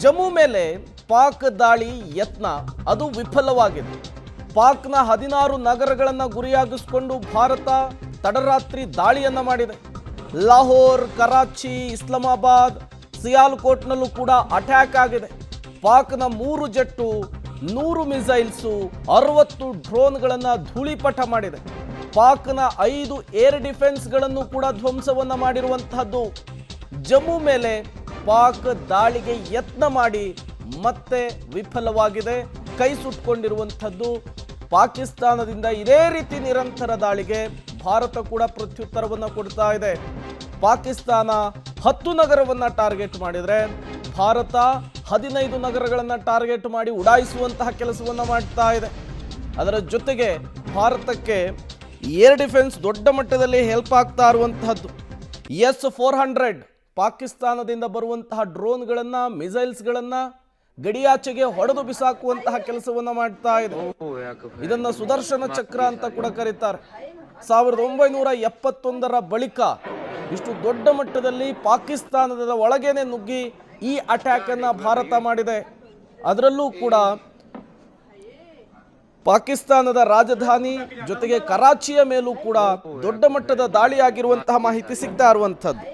ಜಮ್ಮು ಮೇಲೆ ಪಾಕ್ ದಾಳಿ ಯತ್ನ ಅದು ವಿಫಲವಾಗಿದೆ. ಪಾಕ್ನ 16 ನಗರಗಳನ್ನು ಗುರಿಯಾಗಿಸಿಕೊಂಡು ಭಾರತ ತಡರಾತ್ರಿ ದಾಳಿಯನ್ನ ಮಾಡಿದೆ. ಲಾಹೋರ್, ಕರಾಚಿ, ಇಸ್ಲಾಮಾಬಾದ್, ಸಿಯಾಲ್ಕೋಟ್ನಲ್ಲೂ ಕೂಡ ಅಟ್ಯಾಕ್ ಆಗಿದೆ. ಪಾಕ್ನ 3 ಜೆಟ್ಟು, 100 ಮಿಸೈಲ್ಸು, 60 ಡ್ರೋನ್ಗಳನ್ನು ಧೂಳಿಪಟ ಮಾಡಿದೆ. ಪಾಕ್ನ 5 ಏರ್ ಡಿಫೆನ್ಸ್ಗಳನ್ನು ಕೂಡ ಧ್ವಂಸವನ್ನ ಮಾಡಿರುವಂತಹದ್ದು. ಜಮ್ಮು ಮೇಲೆ ಪಾಕ್ ದಾಳಿಗೆ ಯತ್ನ ಮಾಡಿ ಮತ್ತೆ ವಿಫಲವಾಗಿದೆ. ಕೈ ಸುಟ್ಕೊಂಡಿರುವಂಥದ್ದು. ಪಾಕಿಸ್ತಾನದಿಂದ ಇದೇ ರೀತಿ ನಿರಂತರ ದಾಳಿಗೆ ಭಾರತ ಕೂಡ ಪ್ರತ್ಯುತ್ತರವನ್ನು ಕೊಡ್ತಾ ಇದೆ. ಪಾಕಿಸ್ತಾನ 10 ನಗರವನ್ನು ಟಾರ್ಗೆಟ್ ಮಾಡಿದರೆ ಭಾರತ 15 ನಗರಗಳನ್ನು ಟಾರ್ಗೆಟ್ ಮಾಡಿ ಉಡಾಯಿಸುವಂತಹ ಕೆಲಸವನ್ನು ಮಾಡ್ತಾ ಇದೆ. ಅದರ ಜೊತೆಗೆ ಭಾರತಕ್ಕೆ ಏರ್ ಡಿಫೆನ್ಸ್ ದೊಡ್ಡ ಮಟ್ಟದಲ್ಲಿ ಹೆಲ್ಪ್ ಆಗ್ತಾ ಇರುವಂತಹದ್ದು. S-400 ಪಾಕಿಸ್ತಾನದಿಂದ ಬರುವಂತಹ ಡ್ರೋನ್ಗಳನ್ನು, ಮಿಸೈಲ್ಸ್ಗಳನ್ನು ಗಡಿಯಾಚೆಗೆ ಹೊಡೆದು ಬಿಸಾಕುವಂತಹ ಕೆಲಸವನ್ನು ಮಾಡ್ತಾ ಇದೆ. ಇದನ್ನ ಸುದರ್ಶನ ಚಕ್ರ ಅಂತ ಕೂಡ ಕರೀತಾರೆ. 1971ರ ಬಳಿಕ ಇಷ್ಟು ದೊಡ್ಡ ಮಟ್ಟದಲ್ಲಿ ಪಾಕಿಸ್ತಾನದ ಒಳಗೇನೆ ನುಗ್ಗಿ ಈ ಅಟ್ಯಾಕ್ ಅನ್ನ ಭಾರತ ಮಾಡಿದೆ. ಅದರಲ್ಲೂ ಕೂಡ ಪಾಕಿಸ್ತಾನದ ರಾಜಧಾನಿ ಜೊತೆಗೆ ಕರಾಚಿಯ ಮೇಲೂ ಕೂಡ ದೊಡ್ಡ ಮಟ್ಟದ ದಾಳಿಯಾಗಿರುವಂತಹ ಮಾಹಿತಿ ಸಿಗ್ತಾ ಇರುವಂತದ್ದು.